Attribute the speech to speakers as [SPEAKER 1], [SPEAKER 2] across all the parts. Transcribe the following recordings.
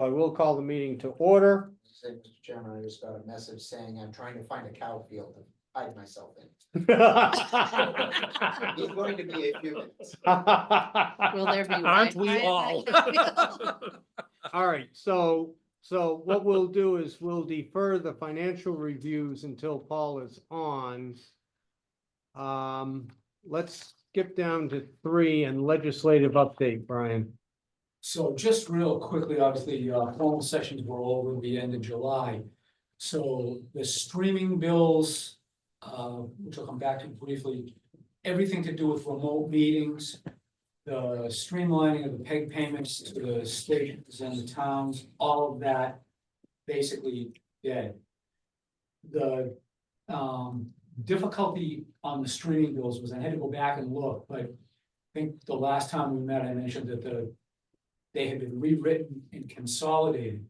[SPEAKER 1] I will call the meeting to order.
[SPEAKER 2] Say, Mr. Chairman, I just got a message saying I'm trying to find a cow field to hide myself in. It's going to be a few minutes.
[SPEAKER 3] Will there be?
[SPEAKER 4] Aren't we
[SPEAKER 3] Wi-Fi?
[SPEAKER 4] all?
[SPEAKER 1] All right, so what we'll do is we'll defer the financial reviews until Paul is on. Let's skip down to 3 and legislative update, Brian.
[SPEAKER 5] So just real quickly, obviously, formal sessions were over at the end of July. So the streaming bills, which I'll come back to briefly, everything to do with remote meetings, the streamlining of the PEG payments to the stations and the towns, all of that basically dead. The difficulty on the streaming bills was I had to go back and look, but I think the last time we met, I mentioned that they had been rewritten and consolidated.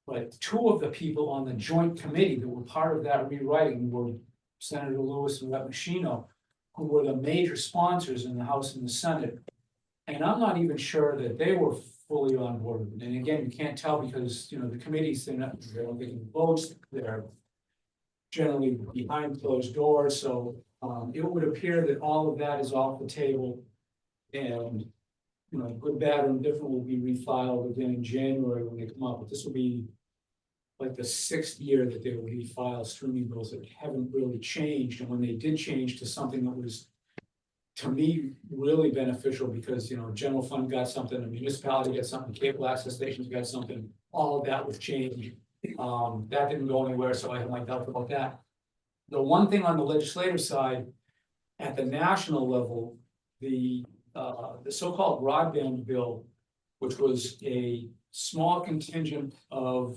[SPEAKER 5] But 2 of the people on the joint committee that were part of that rewriting were Senator Lewis and Rep. Machino, who were the major sponsors in the House and the Senate. And I'm not even sure that they were fully on board with it. And again, you can't tell because, you know, the committees, they don't get votes, they're generally behind closed doors. So it would appear that all of that is off the table. And you know, good, bad, or indifferent will be refiled again in January when they come up, but this will be like the 6th year that they will refile streaming bills that haven't really changed, and when they did change to something that was, to me, really beneficial, because, you know, general fund got something, the municipality got something, cable access stations got something, all of that was changed. That didn't go anywhere, so I have my doubt about that. The one thing on the legislative side, at the national level, the so-called broadband bill, which was a small contingent of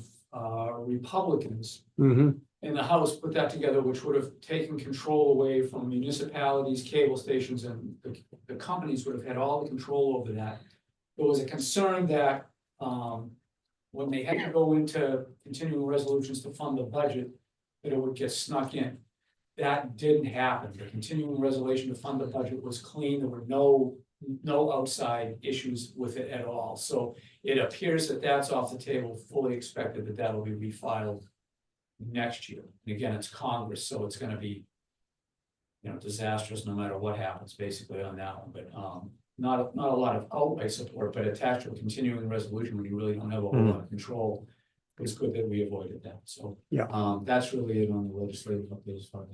[SPEAKER 5] Republicans in the House put that together, which would have taken control away from municipalities, cable stations, and the companies would have had all the control over that. There was a concern that when they had to go into continuing resolutions to fund the budget, that it would get snuck in. That didn't happen. The continuing resolution to fund the budget was clean. There were no outside issues with it at all. So it appears that that's off the table, fully expected that that'll be refiled next year. And again, it's Congress, so it's gonna be, you know, disastrous no matter what happens basically on that one, but not a lot of outright support, but attached to a continuing resolution when you really don't have a whole lot of control. It's good that we avoided that. So
[SPEAKER 1] Yeah.
[SPEAKER 5] that's really it on the legislative update as far as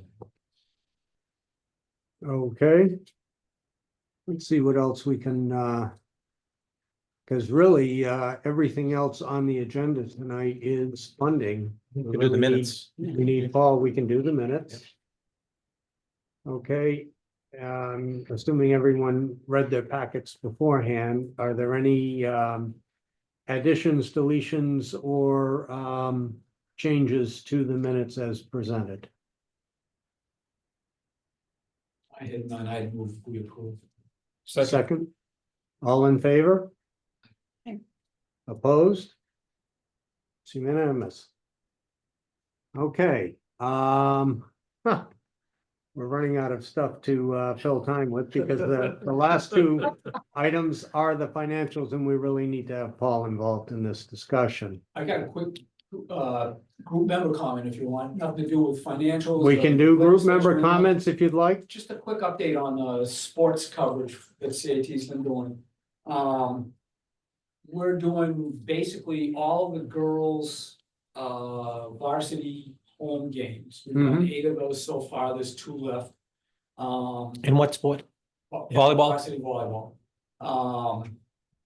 [SPEAKER 5] that.
[SPEAKER 1] Okay. Let's see what else we can, because really, everything else on the agenda tonight is funding.
[SPEAKER 4] We can do the minutes.
[SPEAKER 1] We need Paul, we can do the minutes. Okay, assuming everyone read their packets beforehand, are there any additions, deletions, or changes to the minutes as presented?
[SPEAKER 5] I had none. I moved, we approve.
[SPEAKER 1] Second, all in favor?
[SPEAKER 3] Aye.
[SPEAKER 1] Opposed? It's unanimous. Okay, we're running out of stuff to fill time with because the last 2 items are the financials, and we really need to have Paul involved in this discussion.
[SPEAKER 5] I got a quick group member comment if you want, nothing to do with financials.
[SPEAKER 1] We can do group member
[SPEAKER 5] legislation.
[SPEAKER 1] comments if you'd like.
[SPEAKER 5] Just a quick update on the sports coverage that CAT's been doing. We're doing basically all the girls' varsity home games. We've done 8 of those so far. There's 2 left.
[SPEAKER 4] In what sport? Volleyball?
[SPEAKER 5] Varsity volleyball.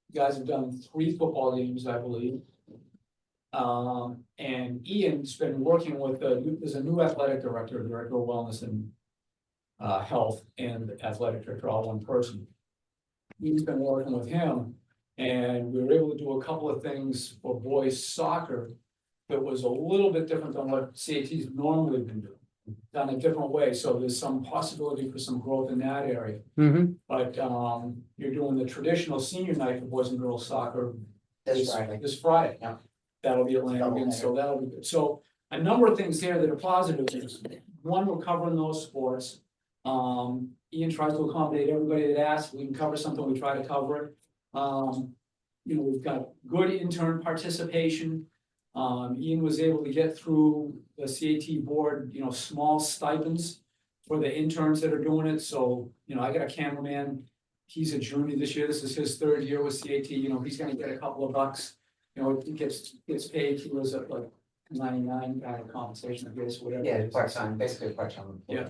[SPEAKER 5] You guys have done 3 football games, I believe. And Ian's been working with there's a new athletic director of wellness and health and athletic director, all one person. Ian's been working with him, and we were able to do a couple of things for boys soccer that was a little bit different than what CAT's normally been doing, done a different way. So there's some possibility for some growth in that area. But you're doing the traditional senior night for boys and girls soccer
[SPEAKER 2] This Friday.
[SPEAKER 5] This Friday.
[SPEAKER 2] Yeah.
[SPEAKER 5] That'll be Atlanta, so that'll be good. So a number of things here that are positive. One, we're covering those sports. Ian tries to accommodate everybody that asks. We can cover something, we try to cover it. you know, we've got good intern participation. Ian was able to get through the CAT board, you know, small stipends for the interns that are doing it. So, you know, I got a cameraman. He's a junior this year. This is his third year with CAT. You know, he's gonna get a couple of bucks. You know, he gets paid. He was at like 99 kind of compensation, I guess, whatever.
[SPEAKER 2] Yeah,
[SPEAKER 5] it is.
[SPEAKER 2] part-time, basically part-time.
[SPEAKER 5] Yeah.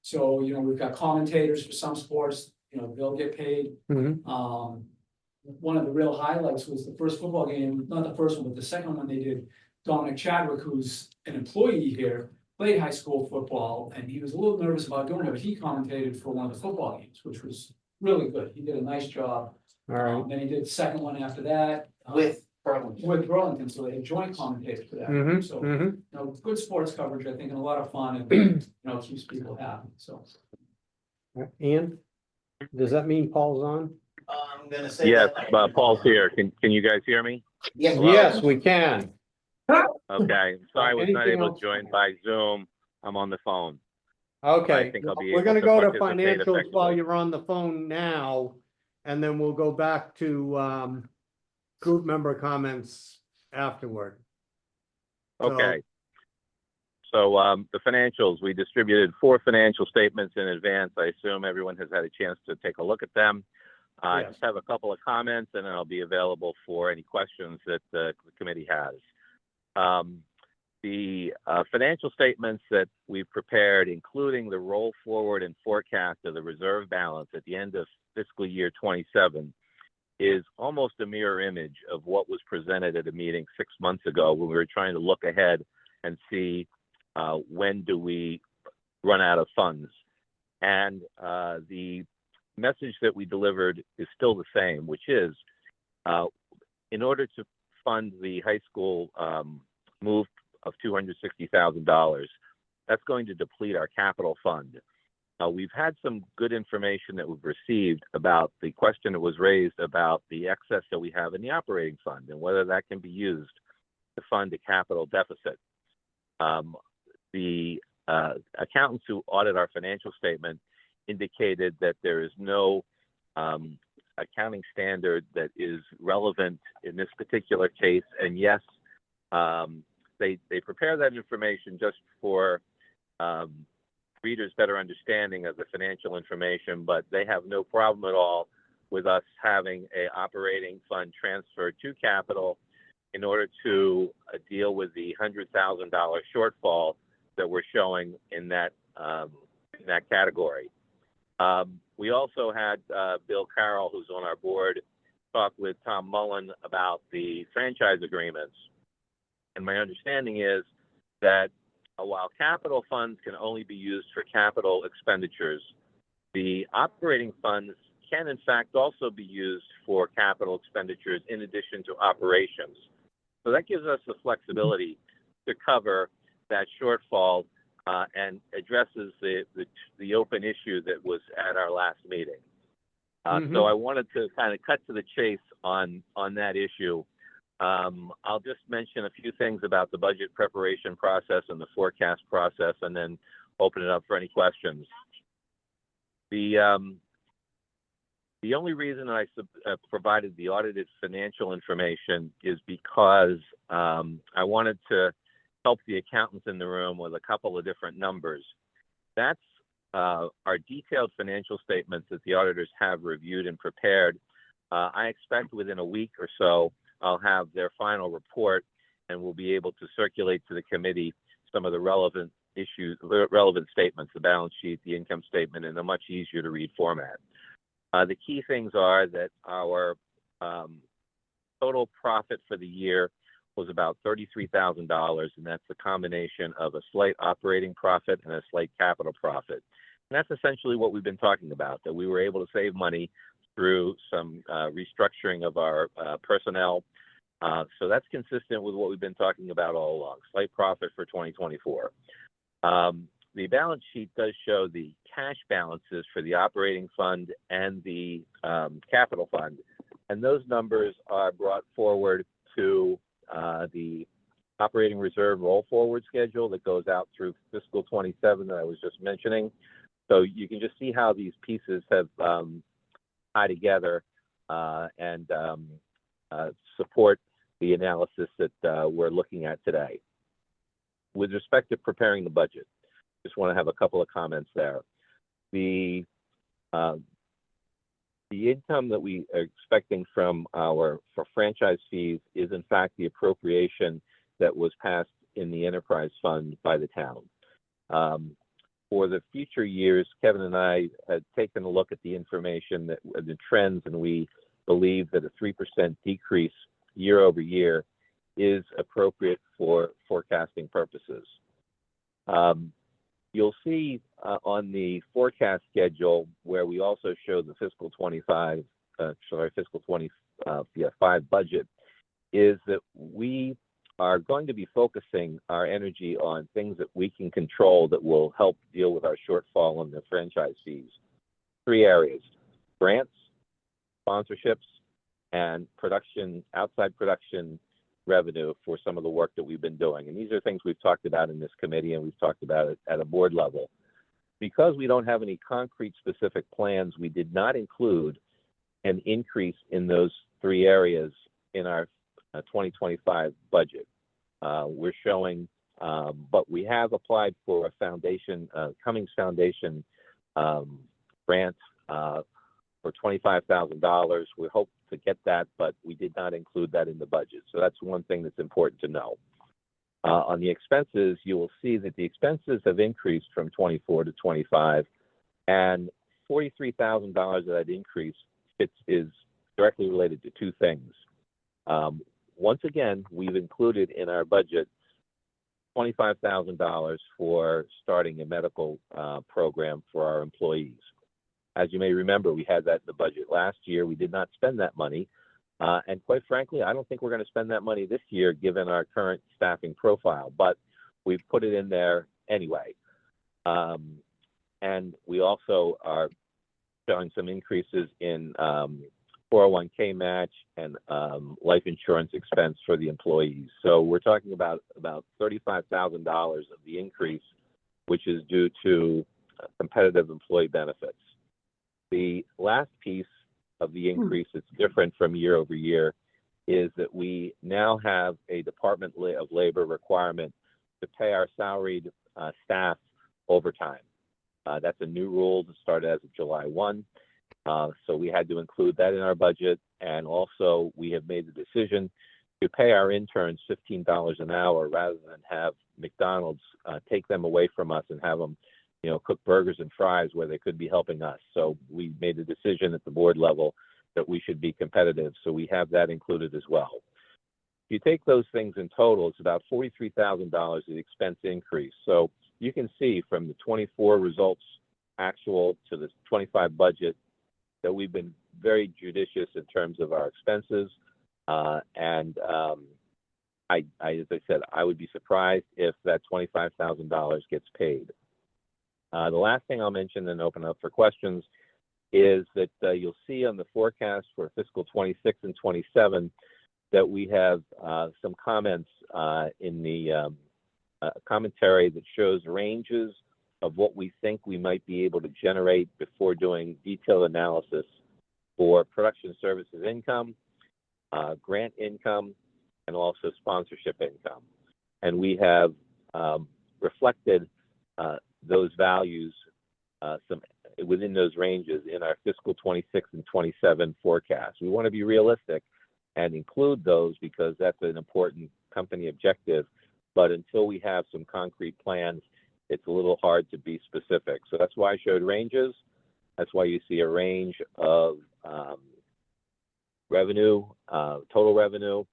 [SPEAKER 5] So, you know, we've got commentators for some sports, you know, they'll get paid. One of the real highlights was the first football game, not the first one, but the second one they did. Dominic Chadwick, who's an employee here, played high school football, and he was a little nervous about doing it, but he commentated for one of the football games, which was really good. He did a nice job.
[SPEAKER 1] All right.
[SPEAKER 5] Then he did the second one after that.
[SPEAKER 2] With Burlington.
[SPEAKER 5] With Burlington, so they had joint commentators for that.
[SPEAKER 1] Mhm,
[SPEAKER 5] So,
[SPEAKER 1] mhm.
[SPEAKER 5] you know, good sports coverage, I think, and a lot of fun, and, you know, keeps people happy, so.
[SPEAKER 1] Ian, does that mean Paul's on?
[SPEAKER 2] I'm gonna say.
[SPEAKER 6] Yes,
[SPEAKER 2] that-
[SPEAKER 6] Paul's here. Can you guys hear me?
[SPEAKER 2] Yes.
[SPEAKER 6] Hello?
[SPEAKER 1] Yes, we can.
[SPEAKER 6] Okay, sorry I was not
[SPEAKER 1] Anything
[SPEAKER 6] able
[SPEAKER 1] else?
[SPEAKER 6] to join by Zoom. I'm on the phone.
[SPEAKER 1] Okay,
[SPEAKER 6] I think I'll be
[SPEAKER 1] we're
[SPEAKER 6] able
[SPEAKER 1] gonna
[SPEAKER 6] to
[SPEAKER 1] go to
[SPEAKER 6] participate
[SPEAKER 1] financials while
[SPEAKER 6] effectively.
[SPEAKER 1] you're on the phone now, and then we'll go back to group member comments afterward.
[SPEAKER 6] Okay. So, the financials, we distributed 4 financial statements in advance. I assume everyone has had a chance to take a look at them. I
[SPEAKER 1] Yes.
[SPEAKER 6] just have a couple of comments and then I'll be available for any questions that the committee has. The financial statements that we've prepared, including the roll forward and forecast of the reserve balance at the end of fiscal year 27, is almost a mirror image of what was presented at a meeting 6 months ago when we were trying to look ahead and see when do we run out of funds. And the message that we delivered is still the same, which is in order to fund the high school move of $260,000, that's going to deplete our capital fund. We've had some good information that we've received about the question that was raised about the excess that we have in the operating fund and whether that can be used to fund a capital deficit. The accountants who audit our financial statement indicated that there is no accounting standard that is relevant in this particular case. And yes, they prepare that information just for readers' better understanding of the financial information, but they have no problem at all with us having a operating fund transfer to capital in order to deal with the $100,000 shortfall that we're showing in that category. We also had Bill Carroll, who's on our board, talk with Tom Mullen about the franchise agreements. And my understanding is that while capital funds can only be used for capital expenditures, the operating funds can in fact also be used for capital expenditures in addition to operations. So that gives us the flexibility to cover that shortfall and addresses the open issue that was at our last meeting. So I wanted to kind of cut to the chase on that issue. I'll just mention a few things about the budget preparation process and the forecast process, and then open it up for any questions. The only reason I provided the audited financial information is because I wanted to help the accountants in the room with a couple of different numbers. That's our detailed financial statements that the auditors have reviewed and prepared. I expect within a week or so, I'll have their final report and we'll be able to circulate to the committee some of the relevant issues, relevant statements, the balance sheet, the income statement, in a much easier to read format. The key things are that our total profit for the year was about $33,000, and that's a combination of a slight operating profit and a slight capital profit. And that's essentially what we've been talking about, that we were able to save money through some restructuring of our personnel. So that's consistent with what we've been talking about all along, slight profit for 2024. The balance sheet does show the cash balances for the operating fund and the capital fund. And those numbers are brought forward to the operating reserve roll forward schedule that goes out through fiscal 27 that I was just mentioning. So you can just see how these pieces have tie together and support the analysis that we're looking at today. With respect to preparing the budget, just want to have a couple of comments there. The income that we are expecting from for franchise fees is in fact the appropriation that was passed in the enterprise fund by the town. For the future years, Kevin and I had taken a look at the information, the trends, and we believe that a 3% decrease year over year is appropriate for forecasting purposes. You'll see on the forecast schedule where we also show the fiscal 25 budget is that we are going to be focusing our energy on things that we can control that will help deal with our shortfall in the franchise fees. 3 areas: grants, sponsorships, and production, outside production revenue for some of the work that we've been doing. And these are things we've talked about in this committee, and we've talked about it at a board level. Because we don't have any concrete specific plans, we did not include an increase in those 3 areas in our 2025 budget. We're showing, but we have applied for a foundation, Cummings Foundation grant for $25,000. We hope to get that, but we did not include that in the budget. So that's one thing that's important to know. On the expenses, you will see that the expenses have increased from 24 to 25, and $43,000 of that increase is directly related to 2 things. Once again, we've included in our budget $25,000 for starting a medical program for our employees. As you may remember, we had that in the budget last year. We did not spend that money. And quite frankly, I don't think we're going to spend that money this year given our current staffing profile, but we've put it in there anyway. And we also are showing some increases in 401k match and life insurance expense for the employees. So we're talking about $35,000 of the increase, which is due to competitive employee benefits. The last piece of the increase that's different from year over year is that we now have a Department of Labor requirement to pay our salaried staff overtime. That's a new rule that started as of July 1. So we had to include that in our budget. And also we have made the decision to pay our interns $15 an hour rather than have McDonald's take them away from us and have them cook burgers and fries where they could be helping us. So we made a decision at the board level that we should be competitive. So we have that included as well. If you take those things in total, it's about $43,000 of expense increase. So you can see from the 24 results actual to the 25 budget that we've been very judicious in terms of our expenses. As I said, I would be surprised if that $25,000 gets paid. The last thing I'll mention and open up for questions is that you'll see on the forecast for fiscal 26 and 27 that we have some comments in the commentary that shows ranges of what we think we might be able to generate before doing detailed analysis for production services income, grant income, and also sponsorship income. And we have reflected those values within those ranges in our fiscal 26 and 27 forecast. We want to be realistic and include those because that's an important company objective. But until we have some concrete plans, it's a little hard to be specific. So that's why I showed ranges. That's why you see a range of revenue, total revenue,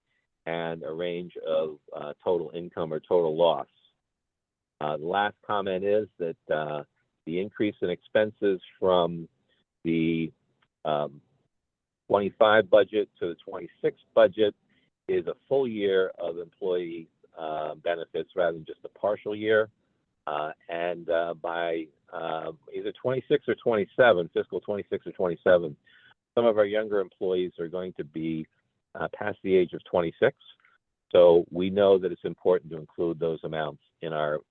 [SPEAKER 6] and a range of total income or total loss. The last comment is that the increase in expenses from the 25 budget to the 26 budget is a full year of employee benefits rather than just a partial year. And by either 26 or 27, fiscal 26 or 27, some of our younger employees are going to be past the age of 26. So we know that it's important to include those amounts in our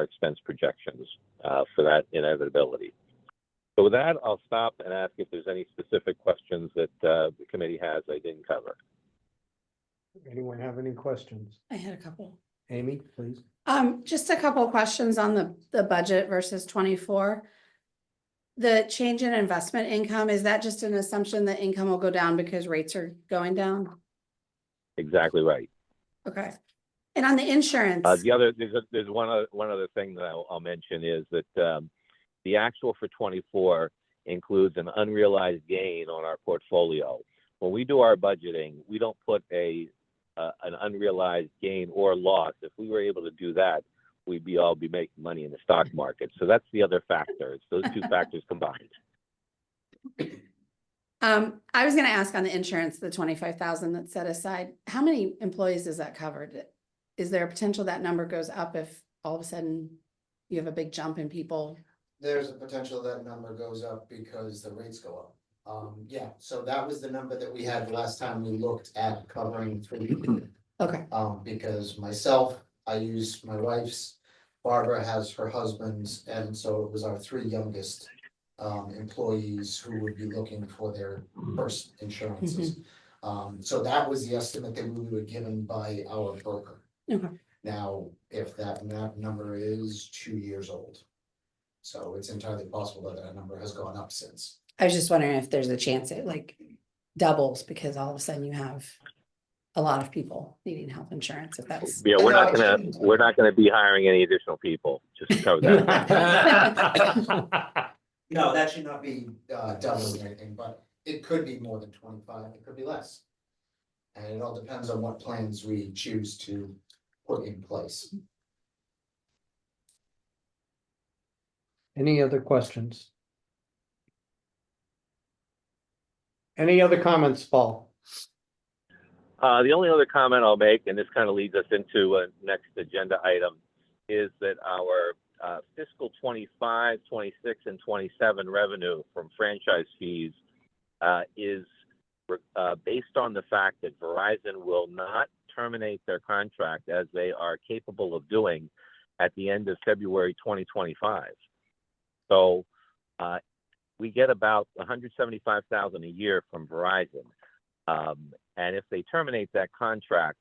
[SPEAKER 6] expense projections for that inevitability. So with that, I'll stop and ask if there's any specific questions that the committee has I didn't cover.
[SPEAKER 1] Anyone have any questions?
[SPEAKER 3] I had a couple.
[SPEAKER 1] Amy, please.
[SPEAKER 3] Just a couple of questions on the budget versus 24. The change in investment income, is that just an assumption that income will go down because rates are going down?
[SPEAKER 6] Exactly right.
[SPEAKER 3] Okay. And on the insurance,
[SPEAKER 6] There's one other thing that I'll mention is that the actual for 24 includes an unrealized gain on our portfolio. When we do our budgeting, we don't put an unrealized gain or loss. If we were able to do that, we'd all be making money in the stock market. So that's the other factor. It's those two factors combined.
[SPEAKER 3] I was gonna ask on the insurance, the 25,000 that's set aside, how many employees is that covered? Is there a potential that number goes up if all of a sudden you have a big jump in people?
[SPEAKER 2] There's a potential that number goes up because the rates go up. Yeah, so that was the number that we had the last time we looked at covering 3 people.
[SPEAKER 3] Okay,
[SPEAKER 2] Because myself, I use my wife's, Barbara has her husband's, and so it was our 3 youngest employees who would be looking for their first insurances. So that was the estimate that we were given by our broker.
[SPEAKER 3] okay.
[SPEAKER 2] Now, if that number is 2 years old. So it's entirely possible that that number has gone up since.
[SPEAKER 3] I was just wondering if there's a chance it like doubles because all of a sudden you have a lot of people needing health insurance, if that's.
[SPEAKER 6] Yeah, we're not gonna be hiring any additional people. Just to cover that.
[SPEAKER 2] No, that should not be doubling anything, but it could be more than 25, it could be less. And it all depends on what plans we choose to put in place.
[SPEAKER 1] Any other questions? Any other comments, Paul?
[SPEAKER 6] The only other comment I'll make, and this kind of leads us into a next agenda item, is that our fiscal 25, 26, and 27 revenue from franchise fees is based on the fact that Verizon will not terminate their contract as they are capable of doing at the end of February 2025. So we get about $175,000 a year from Verizon. And if they terminate that contract,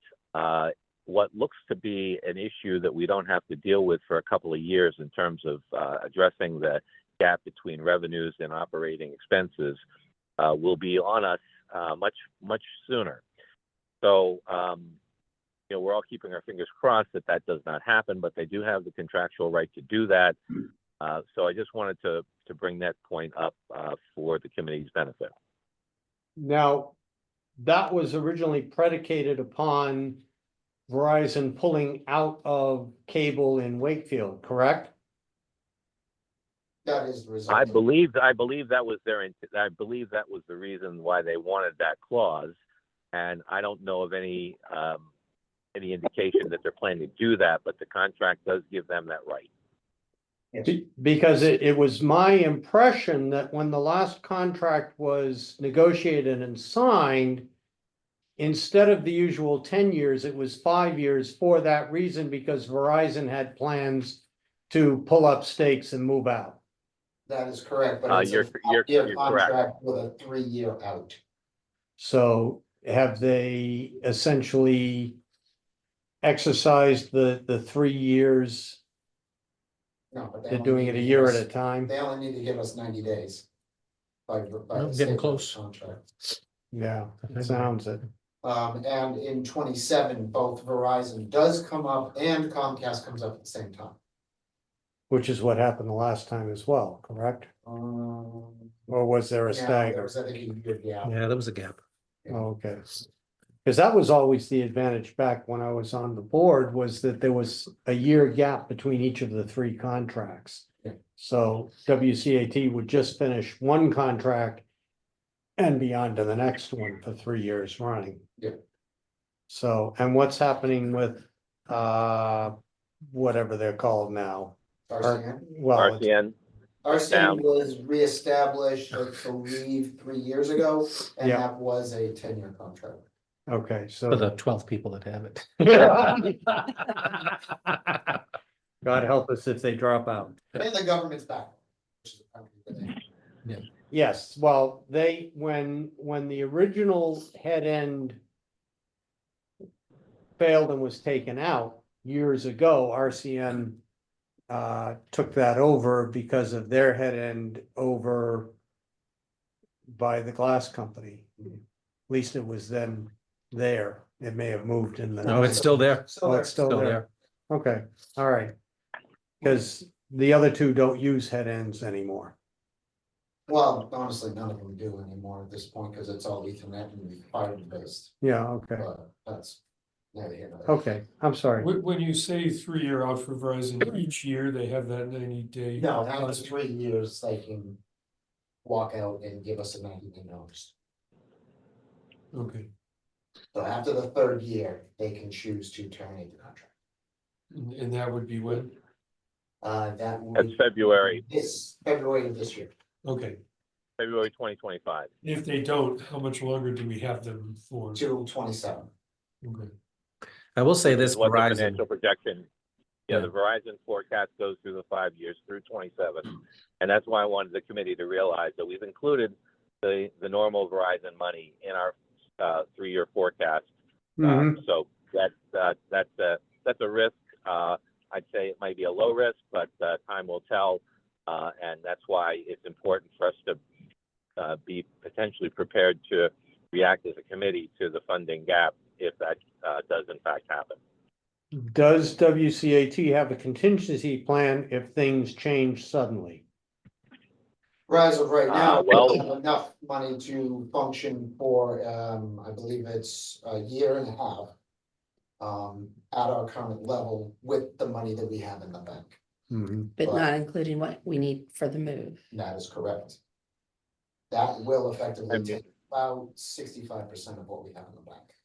[SPEAKER 6] what looks to be an issue that we don't have to deal with for a couple of years in terms of addressing the gap between revenues and operating expenses will be on us much sooner. So, we're all keeping our fingers crossed that that does not happen, but they do have the contractual right to do that. So I just wanted to bring that point up for the committee's benefit.
[SPEAKER 1] Now, that was originally predicated upon Verizon pulling out of cable in Wakefield, correct?
[SPEAKER 2] That is the result.
[SPEAKER 6] I believe that was that was the reason why they wanted that clause, and I don't know of any indication that they're planning to do that, but the contract does give them that right.
[SPEAKER 1] Because it was my impression that when the last contract was negotiated and signed, instead of the usual 10 years, it was 5 years for that reason, because Verizon had plans to pull up stakes and move out.
[SPEAKER 2] That is correct, but it's a
[SPEAKER 6] You're
[SPEAKER 2] year
[SPEAKER 6] correct.
[SPEAKER 2] contract with a 3-year out.
[SPEAKER 1] So have they essentially exercised the 3 years?
[SPEAKER 2] No, but
[SPEAKER 1] They're doing it a year at a time?
[SPEAKER 2] They only need to give us 90 days. By
[SPEAKER 4] Well,
[SPEAKER 2] the
[SPEAKER 4] getting
[SPEAKER 2] state
[SPEAKER 4] close.
[SPEAKER 2] contract.
[SPEAKER 1] Yeah, it sounds it.
[SPEAKER 2] And in 27, both Verizon does come up and Comcast comes up at the same time.
[SPEAKER 1] Which is what happened the last time as well, correct? Or was there a
[SPEAKER 2] Yeah, there
[SPEAKER 1] stagger?
[SPEAKER 2] was, I think, a year gap.
[SPEAKER 4] Yeah, there was a gap.
[SPEAKER 1] Okay. Because that was always the advantage back when I was on the board, was that there was a year gap between each of the 3 contracts.
[SPEAKER 2] Yeah.
[SPEAKER 1] So WCAT would just finish one contract and be on to the next one for 3 years running.
[SPEAKER 2] Yeah.
[SPEAKER 1] So, and what's happening with whatever they're called now?
[SPEAKER 2] RCN?
[SPEAKER 1] Well, it's-
[SPEAKER 6] RCN,
[SPEAKER 2] RCN
[SPEAKER 6] Down.
[SPEAKER 2] was reestablished, I believe, 3 years ago, and
[SPEAKER 1] Yeah.
[SPEAKER 2] that was a 10-year contract.
[SPEAKER 1] okay,
[SPEAKER 4] For the
[SPEAKER 1] so
[SPEAKER 4] 12 people that have it.
[SPEAKER 1] God help us if they drop out.
[SPEAKER 2] And the government's back. Which is a good thing.
[SPEAKER 1] Yes, well, when the original head end failed and was taken out years ago, RCN took that over because of their head end over by the glass company. At least it was then there. It may have moved in the.
[SPEAKER 4] No, it's still there.
[SPEAKER 1] Oh, it's still
[SPEAKER 4] Still
[SPEAKER 1] there. Okay, all right. Because the other two don't use head ends anymore.
[SPEAKER 2] Well, honestly, none of them do anymore at this point, because it's all Ethernet and fiber based,
[SPEAKER 1] Yeah, okay,
[SPEAKER 2] but that's neither here nor there.
[SPEAKER 1] okay, I'm sorry.
[SPEAKER 7] When you say 3-year out for Verizon, each year they have that 90-day.
[SPEAKER 2] No, after 3 years, they can walk out and give us a 90-day notice.
[SPEAKER 7] Okay,
[SPEAKER 2] So after the 3rd year, they can choose to terminate the contract.
[SPEAKER 7] and that would be when?
[SPEAKER 2] That will
[SPEAKER 6] That's
[SPEAKER 2] be
[SPEAKER 6] February
[SPEAKER 2] this February of this year.
[SPEAKER 7] Okay,
[SPEAKER 6] 2025.
[SPEAKER 7] if they don't, how much longer do we have them for?
[SPEAKER 2] Till 27.
[SPEAKER 7] Okay.
[SPEAKER 4] I will say this,
[SPEAKER 6] Is what the
[SPEAKER 4] Verizon,
[SPEAKER 6] financial projection. Yeah,
[SPEAKER 4] Yeah.
[SPEAKER 6] the Verizon forecast goes through the 5 years through 27. And that's why I wanted the committee to realize that we've included the normal Verizon money in our 3-year forecast.
[SPEAKER 1] Mhm.
[SPEAKER 6] So that's a risk. I'd say it might be a low risk, but time will tell. And that's why it's important for us to be potentially prepared to react as a committee to the funding gap if that does in fact happen.
[SPEAKER 1] Does WCAT have a contingency plan if things change suddenly?
[SPEAKER 2] As of right now,
[SPEAKER 6] well-
[SPEAKER 2] we have enough money to function for, I believe it's a year and a half. At our current level with the money that we have in the bank.
[SPEAKER 1] Mhm.
[SPEAKER 3] But not including what we need for the move.
[SPEAKER 2] That is correct. That will effectively
[SPEAKER 6] And-
[SPEAKER 2] take about 65% of what we have in the bank.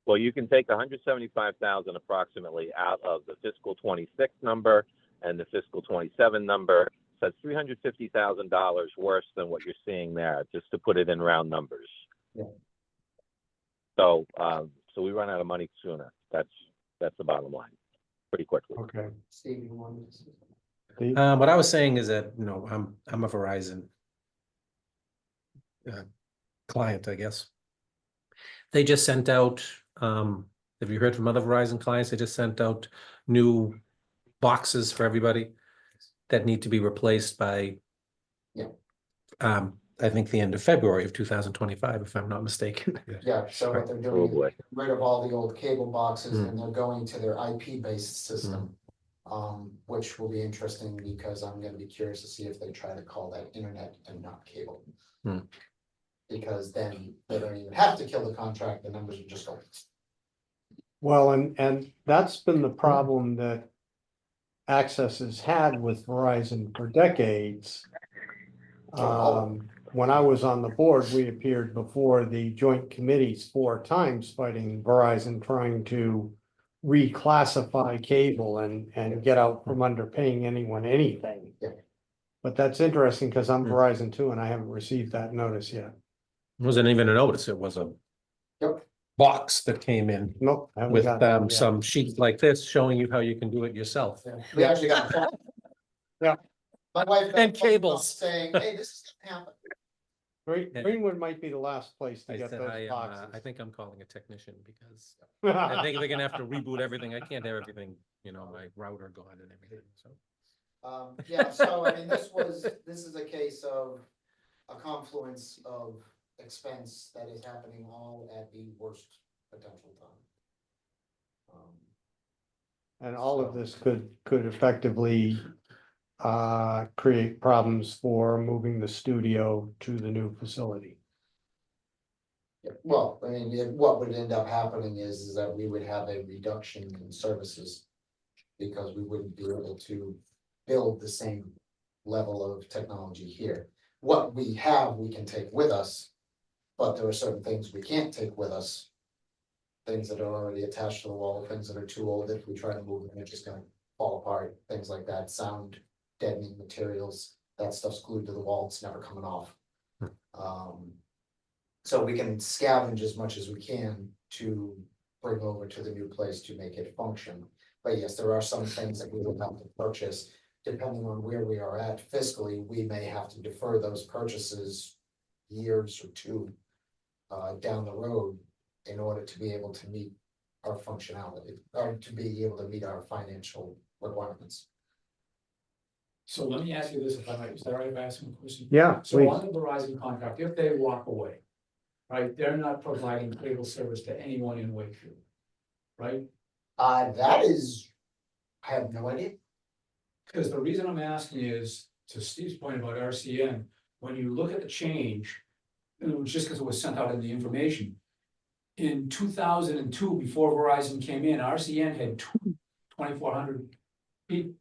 [SPEAKER 6] Well, you can take 175,000 approximately out of the fiscal 26 number and the fiscal 27 number. So that's $350,000 worse than what you're seeing there, just to put it in round numbers.
[SPEAKER 2] Yeah.
[SPEAKER 6] So, so we run out of money sooner. That's the bottom line, pretty quickly.
[SPEAKER 1] Okay.
[SPEAKER 2] Steve, you wanted to say something?
[SPEAKER 1] Steve?
[SPEAKER 4] what I was saying is that, I'm a Verizon client, I guess. They just sent out, have you heard from other Verizon clients? They just sent out new boxes for everybody that need to be replaced by
[SPEAKER 2] Yeah.
[SPEAKER 4] I think the end of February of 2025, if I'm not mistaken.
[SPEAKER 2] Yeah, so what they're
[SPEAKER 6] Oh,
[SPEAKER 2] doing is
[SPEAKER 6] boy.
[SPEAKER 2] rid of all the old cable boxes
[SPEAKER 4] Mm.
[SPEAKER 2] and they're going to their IP-based system. Which will be interesting because I'm gonna be curious to see if they try to call that internet and not cable.
[SPEAKER 4] Mm.
[SPEAKER 2] Because then they don't even have to kill the contract, the numbers are just going.
[SPEAKER 1] Well, and that's been the problem that Access has had with Verizon for decades. When I was on the board, we appeared before the joint committees 4 times fighting Verizon, trying to reclassify cable and get out from under paying anyone anything.
[SPEAKER 2] Yeah.
[SPEAKER 1] But that's interesting because I'm
[SPEAKER 4] Hmm.
[SPEAKER 1] Verizon too, and I haven't received that notice yet.
[SPEAKER 4] It wasn't even a notice, it was a
[SPEAKER 2] Yep.
[SPEAKER 4] box that came in
[SPEAKER 1] Nope. I haven't
[SPEAKER 4] with
[SPEAKER 1] got that yet.
[SPEAKER 4] some sheets like this showing you how you can do it yourself.
[SPEAKER 2] We actually got. a phone-
[SPEAKER 1] Yeah.
[SPEAKER 2] My wife. got
[SPEAKER 4] And
[SPEAKER 2] a phone call
[SPEAKER 4] cables.
[SPEAKER 2] Saying, hey, this is gonna happen.
[SPEAKER 1] Green- Greenwood might be the last place to
[SPEAKER 4] I
[SPEAKER 1] get
[SPEAKER 4] said,
[SPEAKER 1] those
[SPEAKER 4] I
[SPEAKER 1] boxes.
[SPEAKER 4] think I'm calling a technician because I think they're gonna have to reboot everything. I can't have everything, my router gone and everything, so.
[SPEAKER 2] Yeah, so I mean, this is a case of a confluence of expense that is happening all at the worst potential time.
[SPEAKER 1] And all of this could effectively create problems for moving the studio to the new facility.
[SPEAKER 2] Yeah, well, I mean, what would end up happening is that we would have a reduction in services. Because we wouldn't be able to build the same level of technology here. What we have, we can take with us. But there are certain things we can't take with us. Things that are already attached to the wall, things that are too old, if we try to move them, they're just gonna fall apart, things like that, sound deadening materials, that stuff's glued to the wall, it's never coming off. So we can scavenge as much as we can to bring over to the new place to make it function. But yes, there are some things that we will have to purchase depending on where we are at fiscally, we may have to defer those purchases years or two down the road in order to be able to meet our functionality, or to be able to meet our financial requirements.
[SPEAKER 5] So let me ask you this, if I might, is that right if I ask him a question?
[SPEAKER 1] Yeah,
[SPEAKER 5] So
[SPEAKER 1] please.
[SPEAKER 5] on the Verizon contract, if they walk away, right, they're not providing cable service to anyone in Wakefield, right?
[SPEAKER 2] That is, I have no idea.
[SPEAKER 5] Because the reason I'm asking is, to Steve's point about RCN, when you look at the change, and it was just because it was sent out in the information. In 2002, before Verizon came in, RCN had 2,400 people,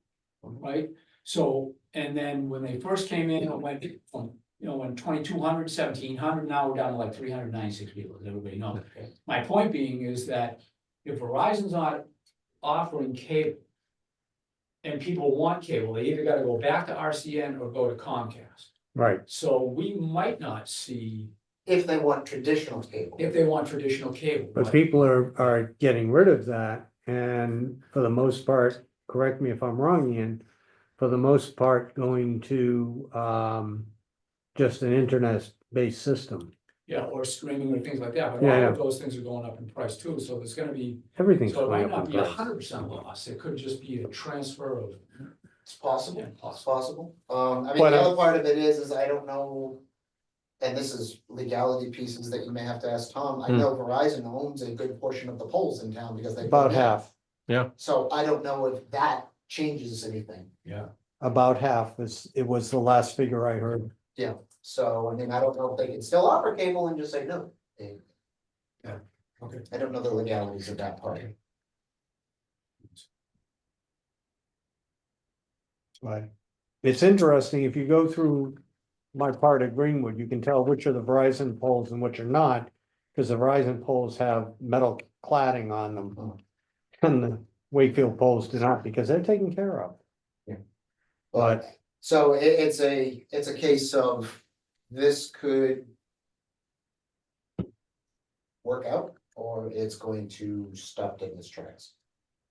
[SPEAKER 5] right? So, and then when they first came in, it went from, when 2,200, 1,700, now we're down to like 396 people, as everybody knows. My point being is that if Verizon's not offering cable, and people want cable, they either gotta go back to RCN or go to Comcast.
[SPEAKER 1] Right,
[SPEAKER 5] So we might not see,
[SPEAKER 2] If they want traditional cable.
[SPEAKER 5] if they want traditional cable.
[SPEAKER 1] but people are getting rid of that, and for the most part, correct me if I'm wrong, Ian. For the most part, going to just an internet-based system.
[SPEAKER 5] Yeah, or streaming or things like that, but
[SPEAKER 1] Yeah,
[SPEAKER 5] all
[SPEAKER 1] yeah.
[SPEAKER 5] of those things are going up in price too, so there's gonna be,
[SPEAKER 1] Everything's
[SPEAKER 5] so it
[SPEAKER 1] going
[SPEAKER 5] might
[SPEAKER 1] up
[SPEAKER 5] not
[SPEAKER 1] in
[SPEAKER 5] be
[SPEAKER 1] price.
[SPEAKER 5] 100% loss, it could just be a transfer of.
[SPEAKER 2] It's possible,
[SPEAKER 5] Yeah,
[SPEAKER 2] it's possible. I mean,
[SPEAKER 1] But,
[SPEAKER 2] the other part of it is I don't know. And this is legality pieces that you may have to ask Tom. I know Verizon owns a good portion of the poles in town because they.
[SPEAKER 1] About
[SPEAKER 2] put them in.
[SPEAKER 1] half,
[SPEAKER 2] So I don't know if that changes anything.
[SPEAKER 5] Yeah.
[SPEAKER 1] about half, it was the last figure I heard.
[SPEAKER 2] So, I mean, I don't know if they can still offer cable and just say no.
[SPEAKER 5] Okay.
[SPEAKER 2] I don't know the legalities of that part.
[SPEAKER 1] But it's interesting, if you go through my part of Greenwood, you can tell which are the Verizon poles and which are not. Because the Verizon poles have metal cladding on them. And the Wakefield poles do not, because they're taken care of. But
[SPEAKER 2] So it's a case of this could. Work out, or it's going to stop dead in its tracks.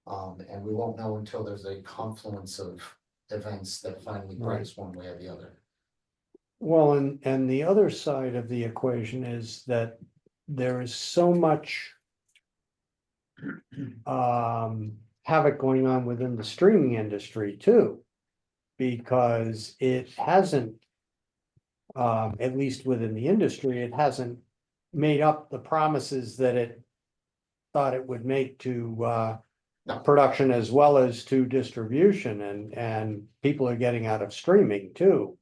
[SPEAKER 2] And we won't know until there's a confluence of events that finally breaks one way or the other.
[SPEAKER 1] well, and the other side of the equation is that there is so much. Havoc going on within the streaming industry too. Because it hasn't. At least within the industry, it hasn't made up the promises that it. Thought it would make to
[SPEAKER 2] No.
[SPEAKER 1] production as well as to distribution, and people are getting out of streaming too.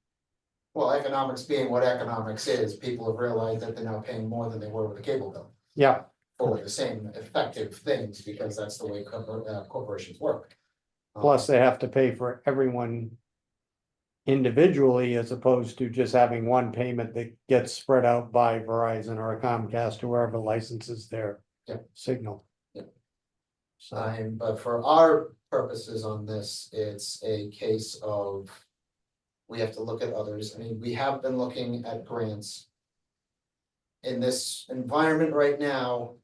[SPEAKER 2] Well, economics being what economics is, people have realized that they're now paying more than they were with the cable bill.
[SPEAKER 1] Yeah,
[SPEAKER 2] For the same effective things, because that's the way corporations work.
[SPEAKER 1] plus they have to pay for everyone. Individually, as opposed to just having one payment that gets spread out by Verizon or a Comcast or whoever licenses their.
[SPEAKER 2] Yep.
[SPEAKER 1] Signal.
[SPEAKER 2] Yep.
[SPEAKER 1] So,
[SPEAKER 2] But for our purposes on this, it's a case of. We have to look at others. I mean, we have been looking at grants. In this environment right now.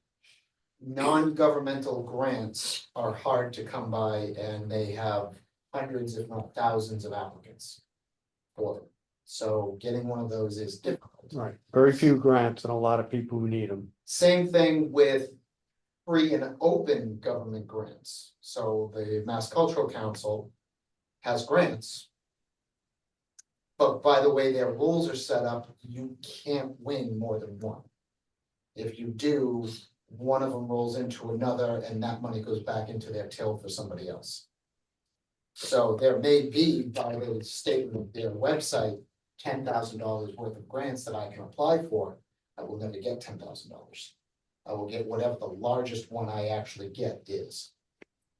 [SPEAKER 2] Non-governmental grants are hard to come by, and they have hundreds, if not thousands, of applicants. For them. So getting one of those is difficult.
[SPEAKER 1] right, very few grants and a lot of people who need them.
[SPEAKER 2] Same thing with free and open government grants. So the Mass Cultural Council has grants. But by the way their rules are set up, you can't win more than one. If you do, one of them rolls into another and that money goes back into their till for somebody else. So there may be, by the statement of their website, $10,000 worth of grants that I can apply for. I will never get $10,000. I will get whatever the largest one I actually get is.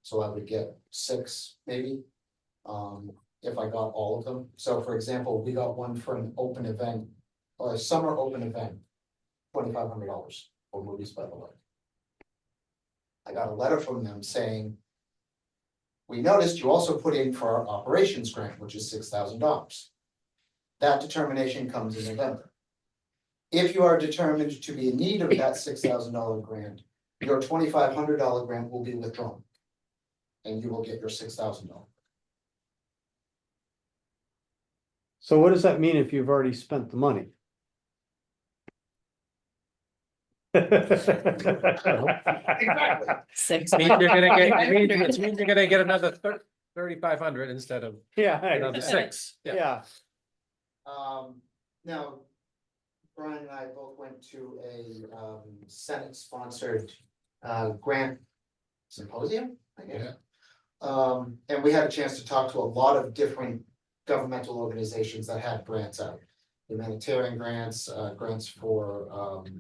[SPEAKER 2] So I would get 6, maybe, if I got all of them. So for example, we got one for an open event, or a summer open event, $2,500 for Movies by the Lake. I got a letter from them saying, we noticed you also put in for our operations grant, which is $6,000. That determination comes in November. If you are determined to be in need of that $6,000 grant, your $2,500 grant will be withdrawn. And you will get your $6,000.
[SPEAKER 1] So what does that mean if you've already spent the money?
[SPEAKER 2] Exactly.
[SPEAKER 3] Six.
[SPEAKER 4] Means you're gonna get, it means
[SPEAKER 3] 500.
[SPEAKER 4] you're gonna get another 3,500 instead of
[SPEAKER 1] Yeah,
[SPEAKER 4] another 6.
[SPEAKER 1] yeah,
[SPEAKER 2] Now, Brian and I both went to a, Senate-sponsored, grant symposium, I guess. And we had a chance to talk to a lot of different governmental organizations that had grants out. Humanitarian grants, grants for,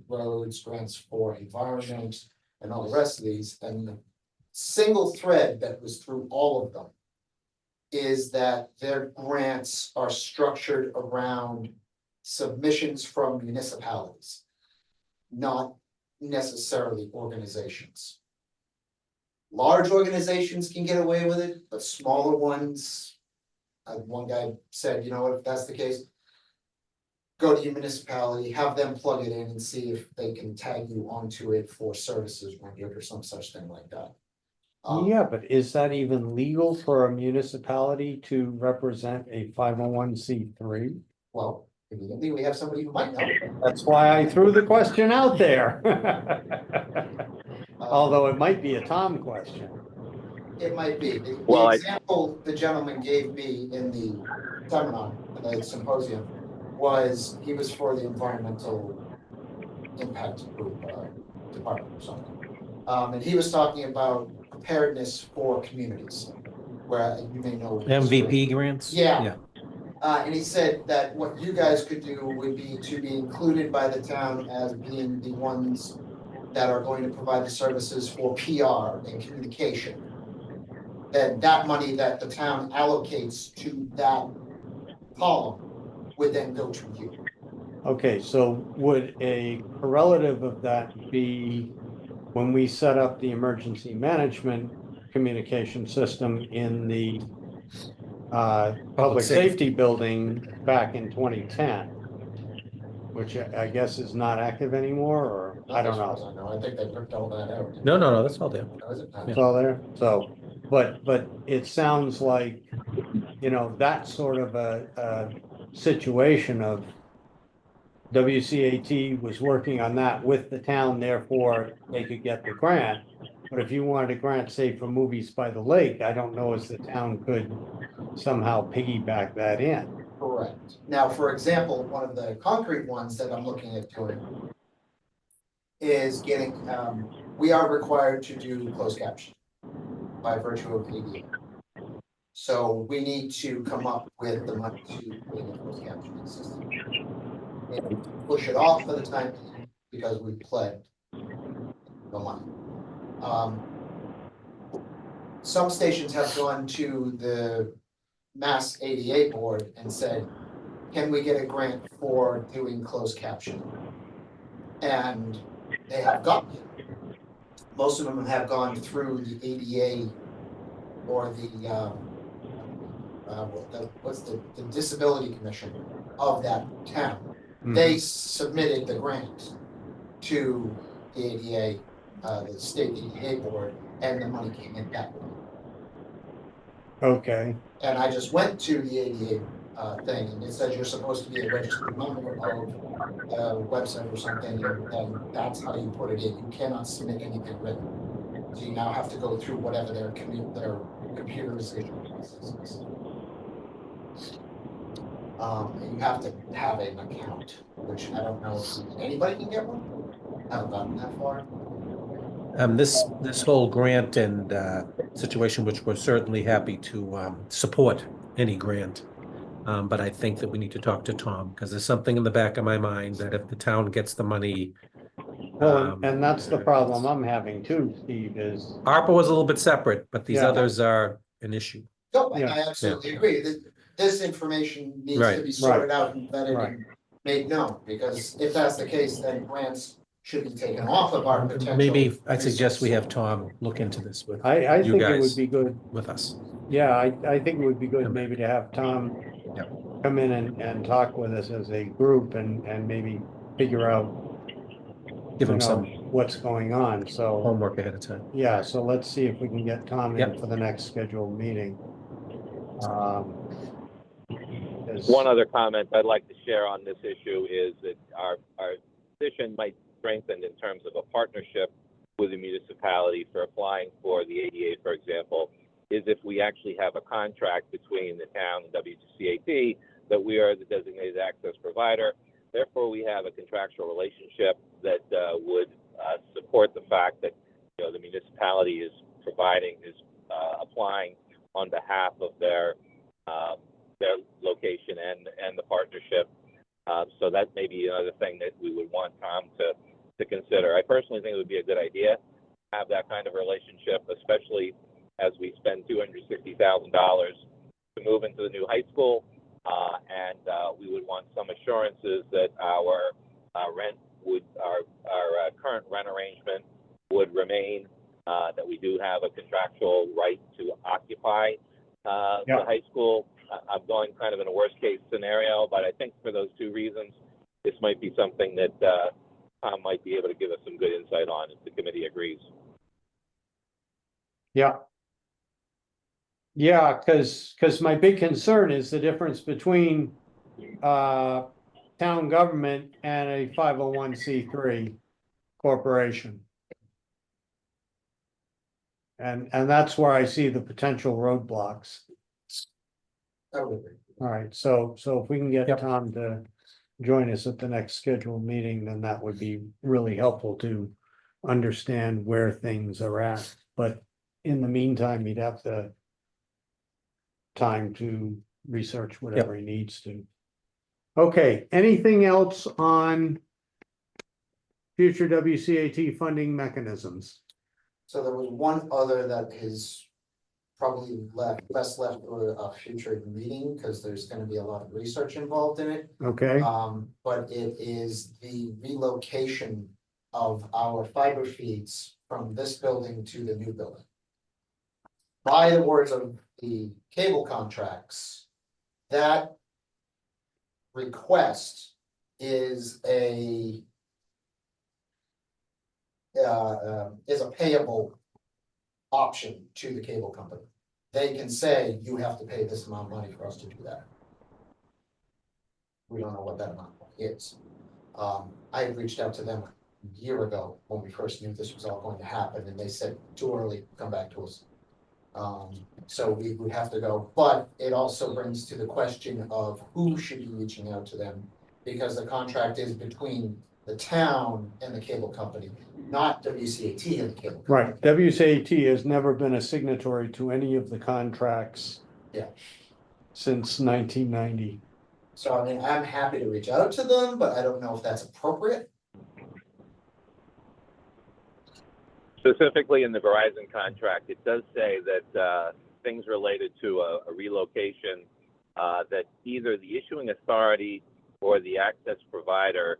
[SPEAKER 2] roads, grants for environment, and all the rest of these, and the single thread that was through all of them is that their grants are structured around submissions from municipalities, not necessarily organizations. Large organizations can get away with it, but smaller ones, one guy said, you know what, if that's the case, go to your municipality, have them plug it in and see if they can tag you onto it for services rendered or some such thing like that.
[SPEAKER 1] yeah, but is that even legal for a municipality to represent a 501(c)(3)?
[SPEAKER 2] Well, immediately we have somebody who might know.
[SPEAKER 1] That's why I threw the question out there. Although it might be a Tom question.
[SPEAKER 2] It might be. The
[SPEAKER 6] Well,
[SPEAKER 2] example the gentleman gave me in the seminar, the symposium, was he was for the environmental impact group, department or something. And he was talking about preparedness for communities, where you may know.
[SPEAKER 4] MVP grants?
[SPEAKER 2] Yeah. And he said that what you guys could do would be to be included by the town as being the ones that are going to provide the services for PR and communication. Then that money that the town allocates to that column would then go to you.
[SPEAKER 1] Okay, so would a correlative of that be when we set up the emergency management communication system in the public safety building back in 2010? Which I guess is not active anymore, or I don't know.
[SPEAKER 2] I think they ripped all that out.
[SPEAKER 4] No, that's all there.
[SPEAKER 2] Is it?
[SPEAKER 1] It's all there, so, but it sounds like, you know, that's sort of a situation of WCAT was working on that with the town, therefore they could get the grant. But if you wanted a grant, say, for movies by the lake, I don't know if the town could somehow piggyback that in.
[SPEAKER 2] Correct. Now, for example, one of the concrete ones that I'm looking at doing is getting, we are required to do closed caption by virtue of ADA. So we need to come up with the money to put in a closed captioning system. And push it off for the time being because we pled the money. Some stations have gone to the Mass ADA board and said, can we get a grant for doing closed captioning? And they have gotten it. Most of them have gone through the ADA or the disability commission of that town. They submitted the grant to the ADA, the state ADA board, and the money came in that way.
[SPEAKER 1] Okay,
[SPEAKER 2] And I just went to the ADA thing, and it says you're supposed to be a registered member of the website or something, and that's how you put it in. You cannot submit anything written. So you now have to go through whatever their computerization process is. And you have to have an account, which I don't know if anybody can get one. I haven't gotten that far.
[SPEAKER 4] This whole grant and situation, which we're certainly happy to support any grant. But I think that we need to talk to Tom, because there's something in the back of my mind that if the town gets the money.
[SPEAKER 1] well, and that's the problem I'm having too, Steve, is,
[SPEAKER 4] ARPA was a little bit separate, but these
[SPEAKER 1] Yeah.
[SPEAKER 4] others are an issue.
[SPEAKER 2] No,
[SPEAKER 1] Yeah.
[SPEAKER 2] I absolutely agree. This information needs to
[SPEAKER 4] Right.
[SPEAKER 2] be sorted out and vetted
[SPEAKER 1] Right.
[SPEAKER 2] and made known, because if that's the case, then grants should be taken off of our potential.
[SPEAKER 4] Maybe I suggest we have Tom look into this with
[SPEAKER 1] I
[SPEAKER 4] you
[SPEAKER 1] think it
[SPEAKER 4] guys.
[SPEAKER 1] would be good,
[SPEAKER 4] with us.
[SPEAKER 1] yeah, I think it would be good
[SPEAKER 4] Come
[SPEAKER 1] maybe to have Tom
[SPEAKER 4] Yep.
[SPEAKER 1] come in and talk with us as a group and maybe figure out,
[SPEAKER 4] Give
[SPEAKER 1] you
[SPEAKER 4] him
[SPEAKER 1] know,
[SPEAKER 4] some
[SPEAKER 1] what's going on, so,
[SPEAKER 4] homework ahead of time.
[SPEAKER 1] yeah, so let's see if we can get Tom in
[SPEAKER 4] Yep.
[SPEAKER 1] for the next scheduled meeting.
[SPEAKER 6] One other comment I'd like to share on this issue is that our position might strengthen in terms of a partnership with the municipality for applying for the ADA, for example, is if we actually have a contract between the town and WCAT that we are the designated access provider. Therefore, we have a contractual relationship that would support the fact that the municipality is applying on behalf of their location and the partnership. So that may be another thing that we would want Tom to consider. I personally think it would be a good idea to have that kind of relationship, especially as we spend $260,000 to move into the new high school, and we would want some assurances that our current rent arrangement would remain, that we do have a contractual right to occupy the high school. I'm going kind of in a worst case scenario, but I think for those two reasons, this might be something that Tom might be able to give us some good insight on if the committee agrees.
[SPEAKER 1] Yeah. Yeah, because my big concern is the difference between town government and a 501c3 corporation. And that's where I see the potential roadblocks.
[SPEAKER 2] I would agree.
[SPEAKER 1] All right, so if we can get
[SPEAKER 4] Yep.
[SPEAKER 1] Tom to join us at the next scheduled meeting, then that would be really helpful to understand where things are at. But in the meantime, he'd have the time to research whatever he needs to. Okay, anything else on future WCAT funding mechanisms?
[SPEAKER 2] So there was one other that is probably best left for a future meeting, because there's gonna be a lot of research involved in it.
[SPEAKER 1] Okay,
[SPEAKER 2] But it is the relocation of our fiber feeds from this building to the new building. By the words of the cable contracts, that request is a payable option to the cable company. They can say, you have to pay this amount of money for us to do that. We don't know what that amount is. I had reached out to them a year ago when we first knew this was all going to happen, and they said, too early, come back to us. So we would have to go, but it also brings to the question of who should be reaching out to them, because the contract is between the town and the cable company, not WCAT and the cable company.
[SPEAKER 1] right, WCAT has never been a signatory to any of the contracts.
[SPEAKER 2] Yeah.
[SPEAKER 1] Since 1990.
[SPEAKER 2] So I mean, I'm happy to reach out to them, but I don't know if that's appropriate.
[SPEAKER 6] Specifically in the Verizon contract, it does say that things related to a relocation, that either the issuing authority or the access provider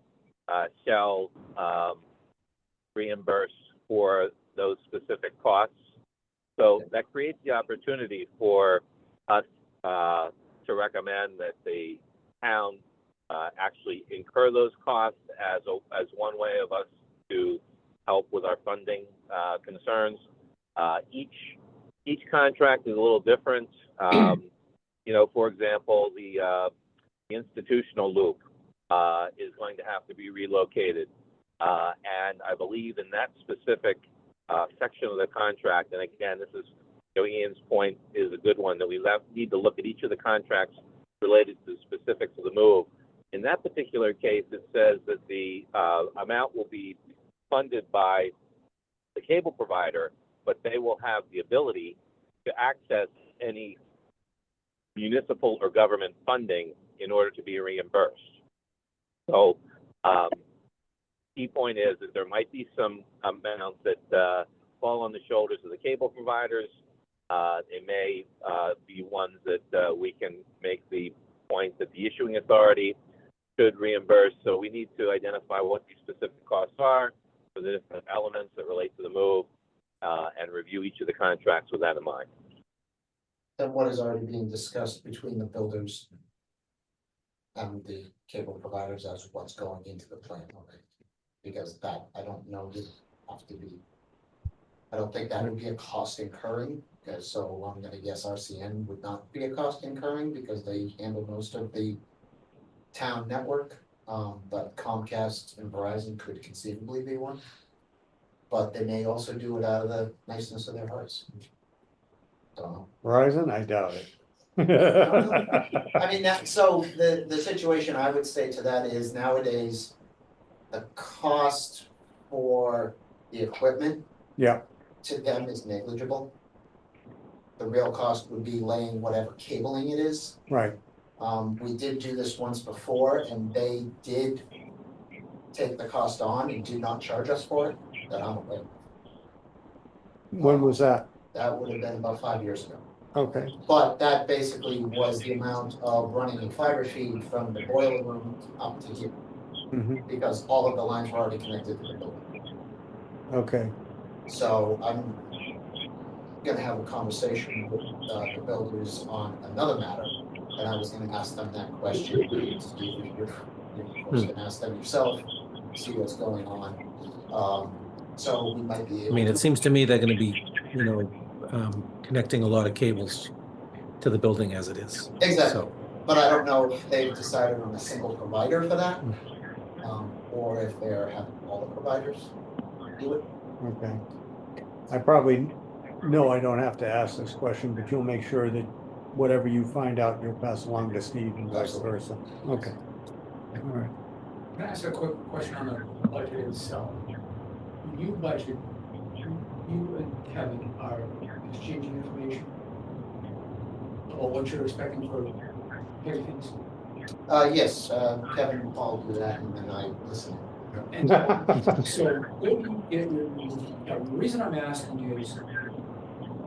[SPEAKER 6] shall reimburse for those specific costs. So that creates the opportunity for us to recommend that the town actually incur those costs as one way of us to help with our funding concerns. Each contract is a little different. For example, the institutional loop is going to have to be relocated. And I believe in that specific section of the contract, and again, this is Ian's point is a good one, that we need to look at each of the contracts related to the specifics of the move. In that particular case, it says that the amount will be funded by the cable provider, but they will have the ability to access any municipal or government funding in order to be reimbursed. So key point is that there might be some amounts that fall on the shoulders of the cable providers. They may be ones that we can make the point that the issuing authority should reimburse. So we need to identify what these specific costs are for the different elements that relate to the move, and review each of the contracts with that in mind.
[SPEAKER 2] And what is already being discussed between the builders and the cable providers as what's going into the plan already. Because that, I don't know, would have to be I don't think that would be a cost incurring, because so I'm gonna guess RCN would not be a cost incurring because they handle most of the town network. But Comcast and Verizon could conceivably be one. But they may also do it out of the niceness of their hearts. Don't know.
[SPEAKER 1] Verizon, I doubt it.
[SPEAKER 2] I mean, so the situation I would say to that is nowadays, the cost for the equipment
[SPEAKER 1] Yeah,
[SPEAKER 2] to them is negligible. The real cost would be laying whatever cabling it is.
[SPEAKER 1] right.
[SPEAKER 2] We did do this once before and they did take the cost on and did not charge us for it, that I'm aware of.
[SPEAKER 1] When was that?
[SPEAKER 2] That would have been about 5 years ago.
[SPEAKER 1] Okay,
[SPEAKER 2] But that basically was the amount of running a fiber feed from the boiler room up to here,
[SPEAKER 1] mhm,
[SPEAKER 2] because all of the lines were already connected to the building.
[SPEAKER 1] okay,
[SPEAKER 2] So I'm gonna have a conversation with the builders on another matter, and I was gonna ask them that question. Steve, you're of course gonna ask them yourself, see what's going on. So we might be
[SPEAKER 4] I
[SPEAKER 2] able
[SPEAKER 4] mean,
[SPEAKER 2] to.
[SPEAKER 4] it seems to me they're gonna be, connecting a lot of cables to the building as it is.
[SPEAKER 2] Exactly,
[SPEAKER 4] So,
[SPEAKER 2] but I don't know if they've decided on a single provider for that, or if they're having all the providers do it.
[SPEAKER 1] okay. I probably know I don't have to ask this question, but you'll make sure that whatever you find out, you'll pass along to Steve and vice versa. Okay. All right.
[SPEAKER 5] Can I ask a quick question on the budget itself? When you budget, you and Kevin are exchanging information? Or what you're expecting for heavy things?
[SPEAKER 2] Yes, Kevin and Paul do that, and then I listen.
[SPEAKER 5] And so where do you get the reason I'm asking is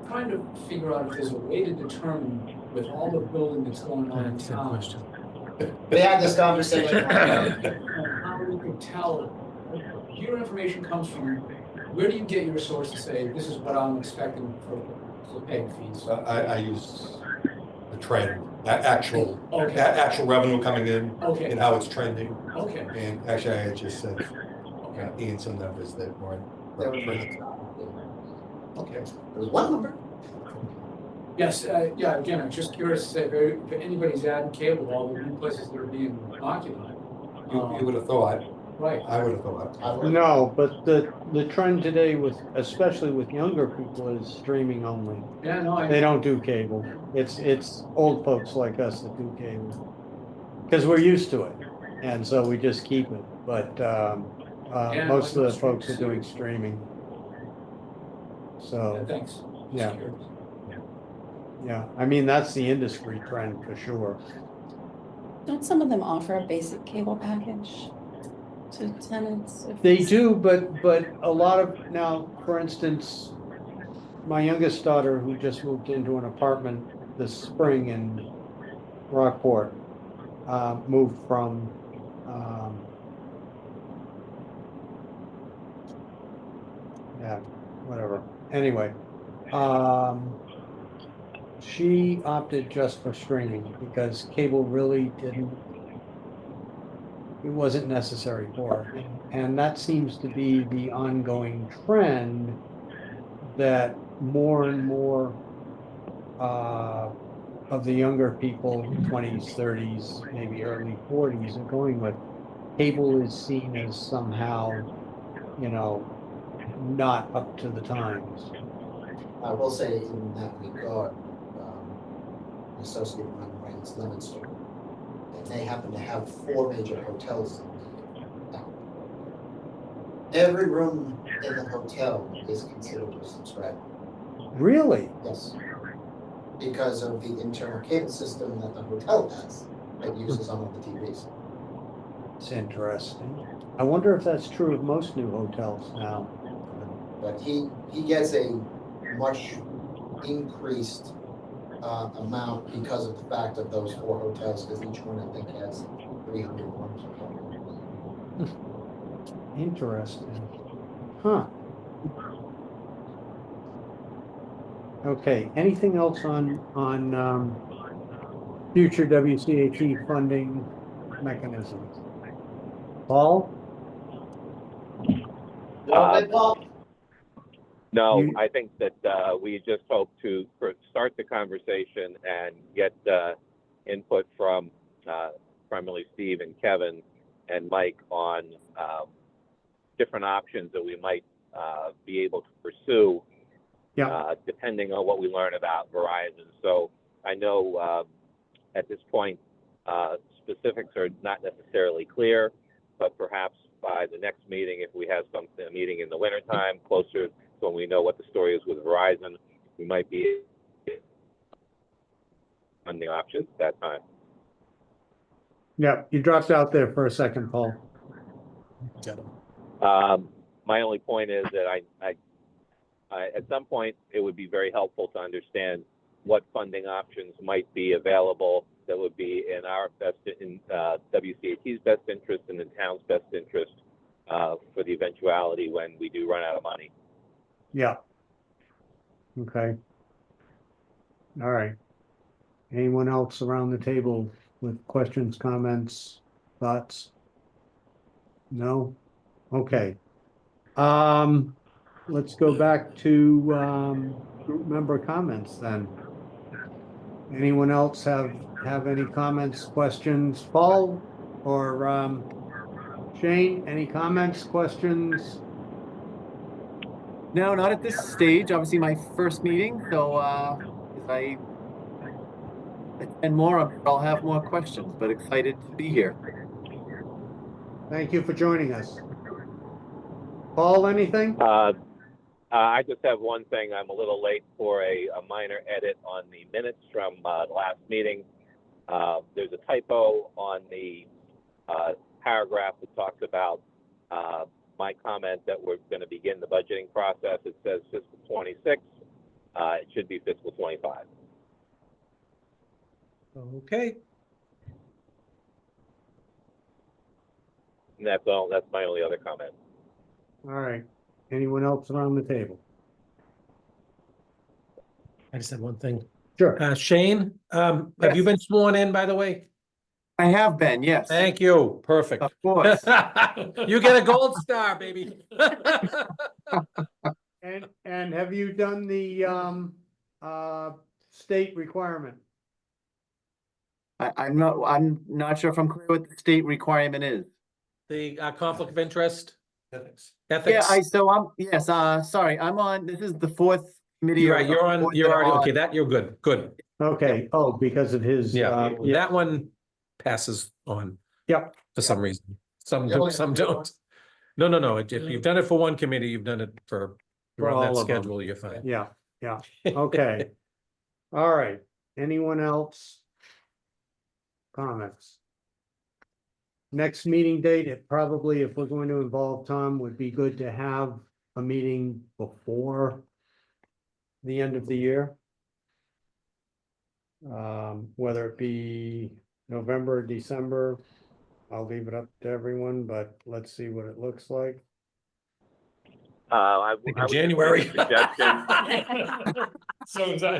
[SPEAKER 5] trying to figure out if there's a way to determine with all the building that's going on in
[SPEAKER 4] that's a
[SPEAKER 5] town.
[SPEAKER 4] question.
[SPEAKER 2] We had this conversation.
[SPEAKER 5] How we could tell, your information comes from, where do you get your source to say, this is what I'm expecting for paying fees?
[SPEAKER 8] I use the trend, actual
[SPEAKER 5] Okay.
[SPEAKER 8] revenue coming in
[SPEAKER 5] Okay,
[SPEAKER 8] and how it's trending.
[SPEAKER 5] okay,
[SPEAKER 8] And actually, I just said,
[SPEAKER 5] okay,
[SPEAKER 8] Ian, some numbers that weren't.
[SPEAKER 2] There
[SPEAKER 5] okay.
[SPEAKER 2] was one number.
[SPEAKER 5] Yes, yeah, again, I'm just curious, if anybody's adding cable, all the new places that are being occupied.
[SPEAKER 8] You would have thought,
[SPEAKER 5] Right,
[SPEAKER 8] I would have thought.
[SPEAKER 1] No, but the trend today with, especially with younger people, is streaming only.
[SPEAKER 5] yeah, no,
[SPEAKER 1] They
[SPEAKER 5] I,
[SPEAKER 1] don't do cable. It's old folks like us that do cable. Because we're used to it, and so we just keep it, but
[SPEAKER 5] Yeah,
[SPEAKER 1] most
[SPEAKER 5] like
[SPEAKER 1] of the folks are
[SPEAKER 5] most
[SPEAKER 1] doing
[SPEAKER 5] streaming.
[SPEAKER 1] streaming. So,
[SPEAKER 5] thanks. Just
[SPEAKER 1] Yeah.
[SPEAKER 5] curious.
[SPEAKER 1] yeah, I mean, that's the industry trend for sure.
[SPEAKER 3] Don't some of them offer a basic cable package to tenants? if
[SPEAKER 1] They
[SPEAKER 3] it's-
[SPEAKER 1] do, but a lot of, now, for instance, my youngest daughter, who just moved into an apartment this spring in Rockport, moved from, yeah, whatever, anyway. She opted just for streaming because cable really didn't, it wasn't necessary for her. And that seems to be the ongoing trend, that more and more of the younger people, 20s, 30s, maybe early 40s, are going with cable is seen as somehow, not up to the times.
[SPEAKER 2] I will say in that regard, an associate of mine runs Lemon Store, and they happen to have 4 major hotels in town. Every room in the hotel is considered a subscriber.
[SPEAKER 1] Really?
[SPEAKER 2] Yes. Because of the internal cable system that the hotel has that uses some of the TVs.
[SPEAKER 1] It's interesting. I wonder if that's true of most new hotels now.
[SPEAKER 2] But he gets a much increased amount because of the fact of those 4 hotels, because each one I think has 300 rooms or something.
[SPEAKER 1] Interesting. Huh. Okay, anything else on future WCAT funding mechanisms? Paul?
[SPEAKER 2] Well,
[SPEAKER 6] No,
[SPEAKER 1] You-
[SPEAKER 6] I think that we just hope to start the conversation and get input from primarily Steve and Kevin and Mike on different options that we might be able to pursue, depending on what we learn about Verizon. So I know at this point specifics are not necessarily clear, but perhaps by the next meeting, if we have a meeting in the wintertime, closer to when we know what the story is with Verizon, we might be on the options at that time.
[SPEAKER 1] Yeah, you dropped out there for a second, Paul.
[SPEAKER 6] My only point is that I at some point it would be very helpful to understand what funding options might be available that would be in our best, in WCAT's best interest and the town's best interest for the eventuality when we do run out of money.
[SPEAKER 1] Yeah. Okay. All right. Anyone else around the table with questions, comments, thoughts? No? Okay. Let's go back to group member comments then. Anyone else have any comments, questions? Paul or Shane, any comments, questions?
[SPEAKER 9] No, not at this stage. Obviously, my first meeting. So as I attend more, I'll have more questions, but excited to be here.
[SPEAKER 1] Thank you for joining us. Paul, anything?
[SPEAKER 6] I just have one thing. I'm a little late for a minor edit on the minutes from the last meeting. There's a typo on the paragraph that talks about my comment that we're going to begin the budgeting process. It says fiscal 26. It should be fiscal 25.
[SPEAKER 4] Okay.
[SPEAKER 6] And that's all. That's my only other comment.
[SPEAKER 1] All right. Anyone else around the table?
[SPEAKER 4] I just had one thing.
[SPEAKER 1] Sure.
[SPEAKER 4] Shane, have you
[SPEAKER 9] Yes.
[SPEAKER 4] been sworn in, by the way?
[SPEAKER 9] I have been, yes.
[SPEAKER 4] Thank you. Perfect.
[SPEAKER 9] Of course.
[SPEAKER 4] You get a gold star, baby.
[SPEAKER 1] And have you done the state requirement?
[SPEAKER 9] I'm not sure if I'm clear what the state requirement is.
[SPEAKER 4] The conflict of interest,
[SPEAKER 8] Ethics.
[SPEAKER 4] ethics.
[SPEAKER 9] Yes, sorry, I'm on, this is the fourth committee.
[SPEAKER 4] You're
[SPEAKER 9] or
[SPEAKER 4] right, you're on,
[SPEAKER 9] board
[SPEAKER 4] you're
[SPEAKER 9] that I'm
[SPEAKER 4] already,
[SPEAKER 9] on.
[SPEAKER 4] okay, that, you're good, good.
[SPEAKER 1] Okay, oh, because of his,
[SPEAKER 4] Yeah,
[SPEAKER 1] yeah,
[SPEAKER 4] that one passes on
[SPEAKER 1] yep,
[SPEAKER 4] for some reason. Some
[SPEAKER 2] Yeah.
[SPEAKER 4] do, some don't. No. If you've done it for one committee, you've done it for, you're on that
[SPEAKER 1] all of them.
[SPEAKER 4] schedule, you're fine.
[SPEAKER 1] yeah, okay. All right, anyone else? Comments? Next meeting date, it probably, if we're going to involve Tom, would be good to have a meeting before the end of the year. Whether it be November, December, I'll leave it up to everyone, but let's see what it looks like.
[SPEAKER 6] I would just
[SPEAKER 4] January.
[SPEAKER 6] make a suggestion.
[SPEAKER 7] So is I.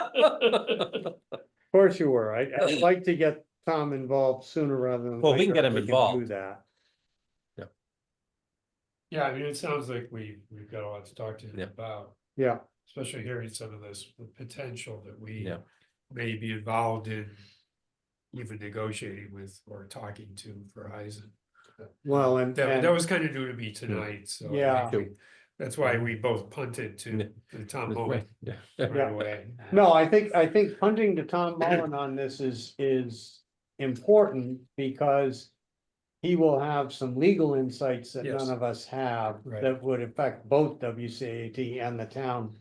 [SPEAKER 1] Of course you were. I'd like to get Tom involved sooner rather than.
[SPEAKER 4] Well, we can
[SPEAKER 1] later
[SPEAKER 4] get
[SPEAKER 1] if
[SPEAKER 4] him
[SPEAKER 1] do
[SPEAKER 4] involved.
[SPEAKER 1] that.
[SPEAKER 7] Yeah, I mean, it sounds like we've got a lot to talk to him
[SPEAKER 4] Yeah.
[SPEAKER 7] about,
[SPEAKER 1] Yeah,
[SPEAKER 7] especially hearing some of this, the potential that we
[SPEAKER 4] Yeah.
[SPEAKER 7] may be involved in. Even negotiating with or talking to Verizon.
[SPEAKER 1] well, and,
[SPEAKER 7] That was kind of new to me tonight, so.
[SPEAKER 1] Yeah.
[SPEAKER 7] That's why we both punted to the Tom Mullen
[SPEAKER 4] Yeah.
[SPEAKER 7] right away.
[SPEAKER 1] no, I think punting to Tom Mullen on this is important because he will have some legal insights that
[SPEAKER 7] Yes.
[SPEAKER 1] none of us have
[SPEAKER 7] Right.
[SPEAKER 1] that would affect both WCAT and the town,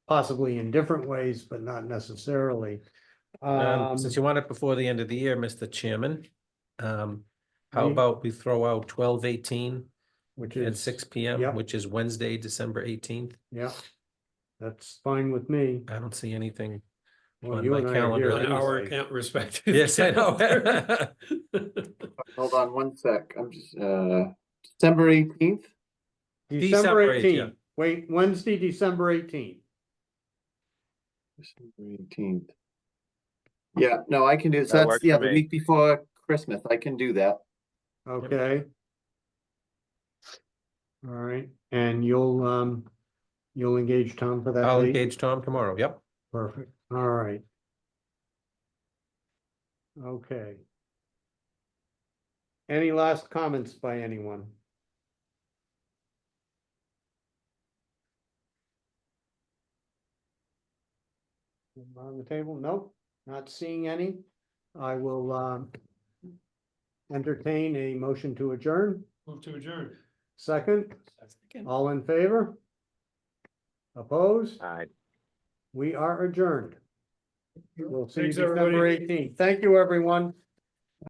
[SPEAKER 1] possibly in different ways, but not necessarily.
[SPEAKER 4] Since you want it before the end of the year, Mr. Chairman, how
[SPEAKER 1] Me?
[SPEAKER 4] about we throw out 12/18
[SPEAKER 1] Which
[SPEAKER 4] at
[SPEAKER 1] is
[SPEAKER 4] 6 PM,
[SPEAKER 1] yep.
[SPEAKER 4] which is Wednesday, December 18th.
[SPEAKER 1] Yeah, that's fine with me.
[SPEAKER 4] I don't see anything.
[SPEAKER 1] Well,
[SPEAKER 4] On
[SPEAKER 1] you
[SPEAKER 4] my
[SPEAKER 1] and I are
[SPEAKER 4] calendar.
[SPEAKER 1] here
[SPEAKER 7] On our
[SPEAKER 1] anyway.
[SPEAKER 7] account respective.
[SPEAKER 4] Yes, I know.
[SPEAKER 9] Hold on one sec. I'm just, December 18th.
[SPEAKER 1] December
[SPEAKER 4] December 8th, yeah.
[SPEAKER 1] 18th. Wait, Wednesday, December 18th.
[SPEAKER 9] December 18th. Yeah, no, I can do, so
[SPEAKER 6] That
[SPEAKER 9] that's,
[SPEAKER 6] works
[SPEAKER 9] yeah,
[SPEAKER 6] for
[SPEAKER 9] the
[SPEAKER 6] me.
[SPEAKER 9] week before Christmas. I can do that.
[SPEAKER 1] Okay. All right, and you'll You'll engage Tom for that
[SPEAKER 4] I'll
[SPEAKER 1] date?
[SPEAKER 4] engage Tom tomorrow. Yep.
[SPEAKER 1] Perfect, all right. Okay. Any last comments by anyone? On the table? Nope, not seeing any. I will entertain a motion to adjourn.
[SPEAKER 7] Move to adjourn.
[SPEAKER 1] Second, all in favor? Opposed?
[SPEAKER 6] Aye.
[SPEAKER 1] We are adjourned. We'll see you
[SPEAKER 7] Thanks, everybody.
[SPEAKER 1] December 18th. Thank you, everyone.